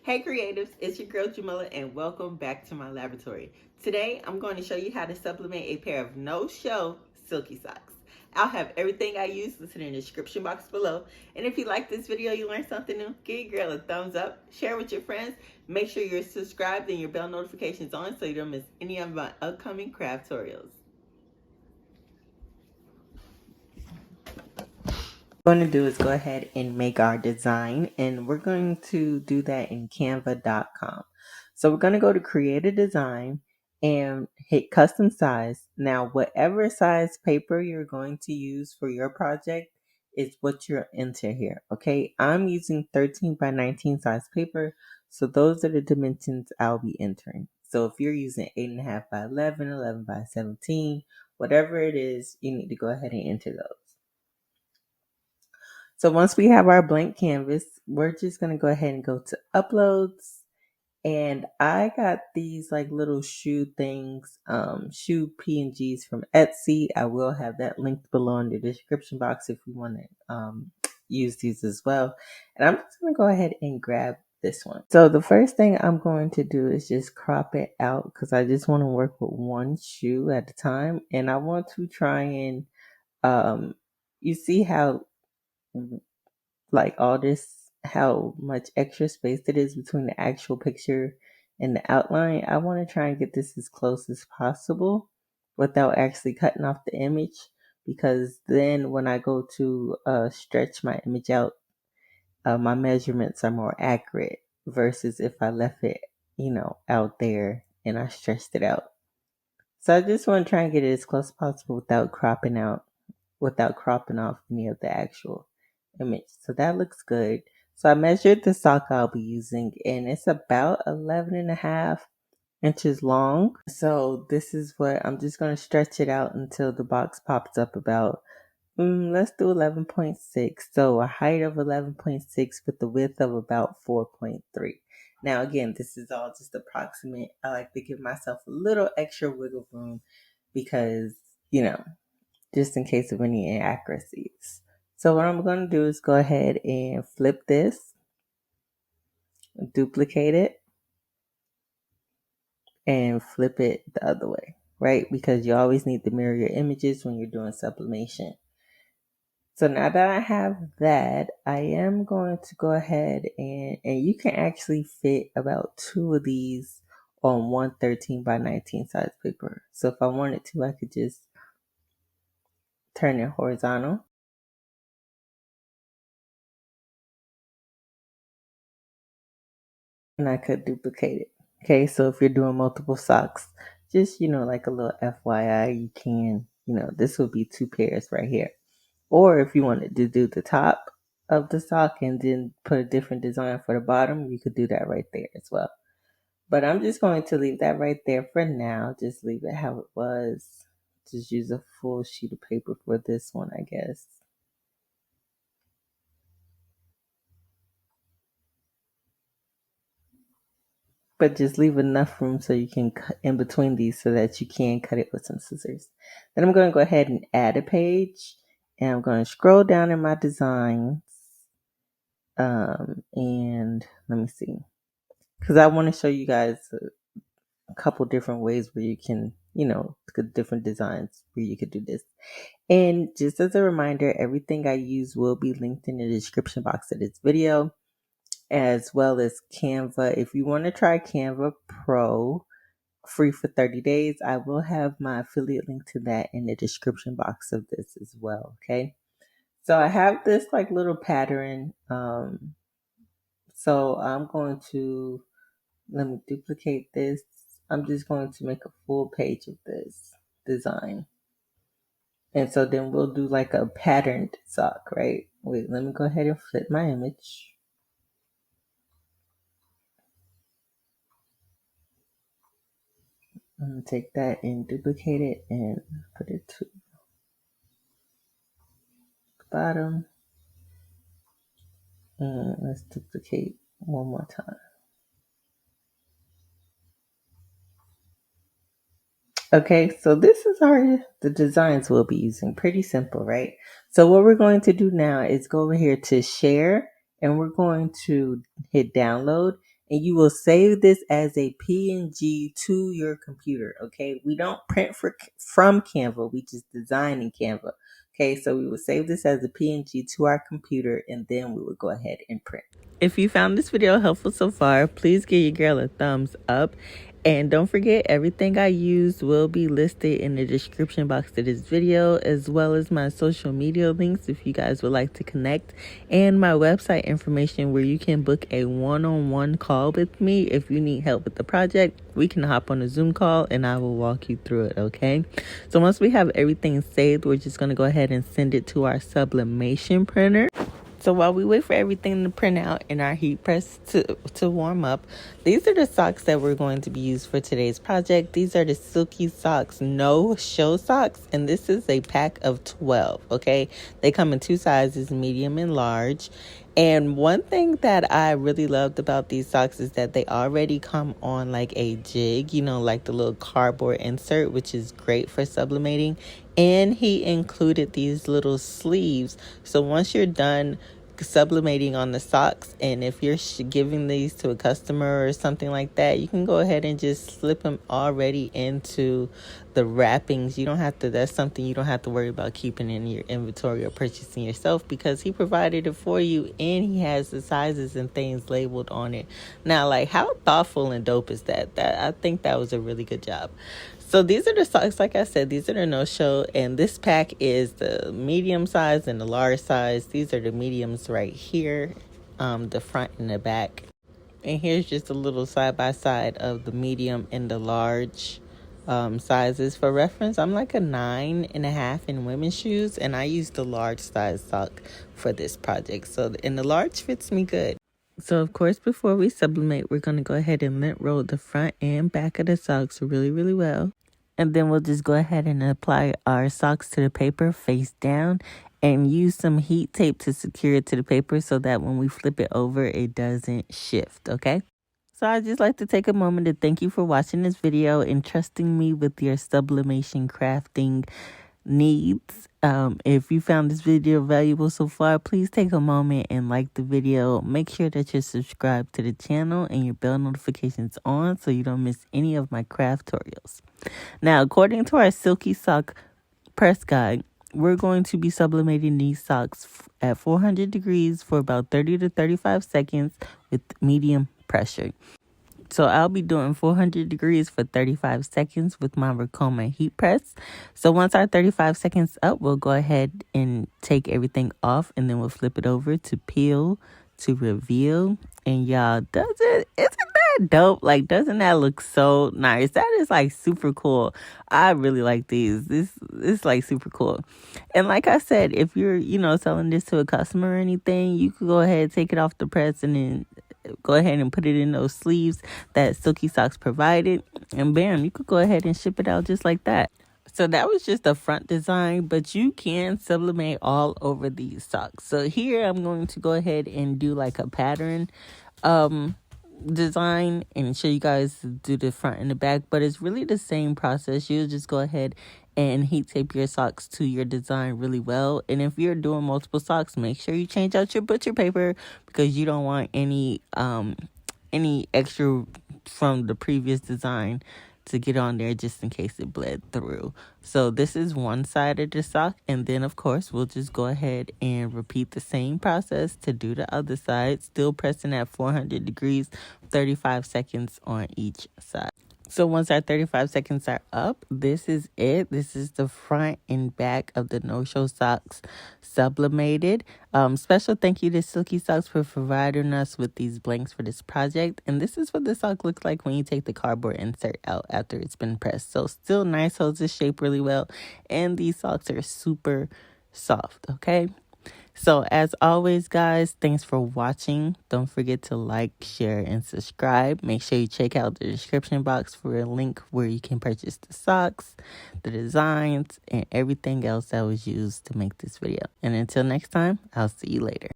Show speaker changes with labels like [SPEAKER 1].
[SPEAKER 1] Hey creatives, it's your girl Jamila and welcome back to my laboratory. Today I'm going to show you how to sublimate a pair of no-show Silky Socks. I'll have everything I use listed in the description box below. And if you like this video, you learned something new, give your girl a thumbs up, share with your friends, make sure you're subscribed and your bell notifications on so you don't miss any of my upcoming craft tutorials. What we're going to do is go ahead and make our design, and we're going to do that in canva.com. So we're going to go to create a design and hit custom size. Now whatever size paper you're going to use for your project is what you're enter here. Okay, I'm using 13 by 19 size paper, so those are the dimensions I'll be entering. So if you're using 8.5 by 11, 11 by 17, whatever it is, you need to go ahead and enter those. So once we have our blank canvas, we're just going to go ahead and go to uploads. And I got these like little shoe things, shoe PNGs from Etsy. I will have that linked below in the description box if you want to use these as well. And I'm just going to go ahead and grab this one. So the first thing I'm going to do is just crop it out because I just want to work with one shoe at a time. And I want to try and, you see how like all this, how much extra space it is between the actual picture and the outline. I want to try and get this as close as possible without actually cutting off the image, because then when I go to stretch my image out, my measurements are more accurate versus if I left it, out there and I stretched it out. So I just want to try and get it as close as possible without cropping off any of the actual image. So that looks good. So I measured the sock I'll be using, and it's about 11.5 inches long. So this is what I'm just going to stretch it out until the box pops up about, let's do 11.6. So a height of 11.6 with the width of about 4.3. Now again, this is all just approximate. I like to give myself a little extra wiggle room because, just in case of any inaccuracies. So what I'm going to do is go ahead and flip this, duplicate it, and flip it the other way, right? Because you always need to mirror your images when you're doing sublimation. So now that I have that, I am going to go ahead and you can actually fit about 2 of these on one 13 by 19 size paper. So if I wanted to, I could just turn it horizontal. And I could duplicate it. Okay, so if you're doing multiple socks, just, like a little FYI, you can, this would be 2 pairs right here. Or if you wanted to do the top of the sock and then put a different design for the bottom, you could do that right there as well. But I'm just going to leave that right there for now. Just leave it how it was. Just use a full sheet of paper for this one, I guess. But just leave enough room so you can cut in between these so that you can cut it with some scissors. Then I'm going to go ahead and add a page, and I'm going to scroll down in my designs. And let me see, because I want to show you guys a couple different ways where you can, different designs where you could do this. And just as a reminder, everything I use will be linked in the description box of this video, as well as Canva. If you want to try Canva Pro free for 30 days, I will have my affiliate link to that in the description box of this as well. Okay. So I have this like little pattern. So I'm going to, let me duplicate this. I'm just going to make a full page of this design. And so then we'll do like a patterned sock, right? Wait, let me go ahead and flip my image. I'm going to take that and duplicate it and put it to the bottom. And let's duplicate one more time. Okay, so this is the designs we'll be using. Pretty simple, right? So what we're going to do now is go over here to share, and we're going to hit download, and you will save this as a PNG to your computer. Okay, we don't print from Canva, we just design in Canva. Okay, so we will save this as a PNG to our computer, and then we will go ahead and print. If you found this video helpful so far, please give your girl a thumbs up. And don't forget, everything I used will be listed in the description box of this video, as well as my social media links if you guys would like to connect, and my website information where you can book a one-on-one call with me. If you need help with the project, we can hop on a Zoom call and I will walk you through it, okay? So once we have everything saved, we're just going to go ahead and send it to our sublimation printer. So while we wait for everything to print out and our heat press to warm up, these are the socks that we're going to be used for today's project. These are the Silky Socks no-show socks, and this is a pack of 12, okay? They come in 2 sizes, medium and large. And one thing that I really loved about these socks is that they already come on like a jig, you know, like the little cardboard insert, which is great for sublimating. And he included these little sleeves. So once you're done sublimating on the socks, and if you're giving these to a customer or something like that, you can go ahead and just slip them already into the wrappings. You don't have to, that's something you don't have to worry about keeping in your inventory or purchasing yourself, because he provided it for you and he has the sizes and things labeled on it. Now, like, how thoughtful and dope is that? I think that was a really good job. So these are the socks, like I said, these are the no-show, and this pack is the medium size and the large size. These are the mediums right here, the front and the back. And here's just a little side-by-side of the medium and the large sizes. For reference, I'm like a 9.5 in women's shoes, and I use the large size sock for this project. So, and the large fits me good. So, of course, before we sublimate, we're going to go ahead and lint roll the front and back of the socks really, really well. And then we'll just go ahead and apply our socks to the paper face down and use some heat tape to secure it to the paper so that when we flip it over, it doesn't shift, okay? So I'd just like to take a moment to thank you for watching this video and trusting me with your sublimation crafting needs. If you found this video valuable so far, please take a moment and like the video. Make sure that you're subscribed to the channel and your bell notifications on so you don't miss any of my craft tutorials. Now, according to our Silky Sock press guide, we're going to be sublimating these socks at 400 degrees for about 30 to 35 seconds with medium pressure. So I'll be doing 400 degrees for 35 seconds with my Ricoma heat press. So once our 35 seconds up, we'll go ahead and take everything off, and then we'll flip it over to peel to reveal. And y'all, isn't that dope? Like, doesn't that look so nice? That is like super cool. I really like these. This is like super cool. And like I said, if you're, selling this to a customer or anything, you could go ahead, take it off the press, and then go ahead and put it in those sleeves that Silky Socks provided, and bam, you could go ahead and ship it out just like that. So that was just a front design, but you can sublimate all over these socks. So here I'm going to go ahead and do like a pattern design and show you guys do the front and the back, but it's really the same process. You'll just go ahead and heat tape your socks to your design really well. And if you're doing multiple socks, make sure you change out your butcher paper, because you don't want any extra from the previous design to get on there just in case it bled through. So this is one side of the sock, and then of course we'll just go ahead and repeat the same process to do the other side, still pressing at 400 degrees, 35 seconds on each side. So once our 35 seconds are up, this is it. This is the front and back of the no-show socks sublimated. Special thank you to Silky Socks for providing us with these blanks for this project. And this is what the sock looks like when you take the cardboard insert out after it's been pressed. So still nice, holds its shape really well. And these socks are super soft, okay? So as always, guys, thanks for watching. Don't forget to like, share, and subscribe. Make sure you check out the description box for a link where you can purchase the socks, the designs, and everything else that was used to make this video. And until next time, I'll see you later.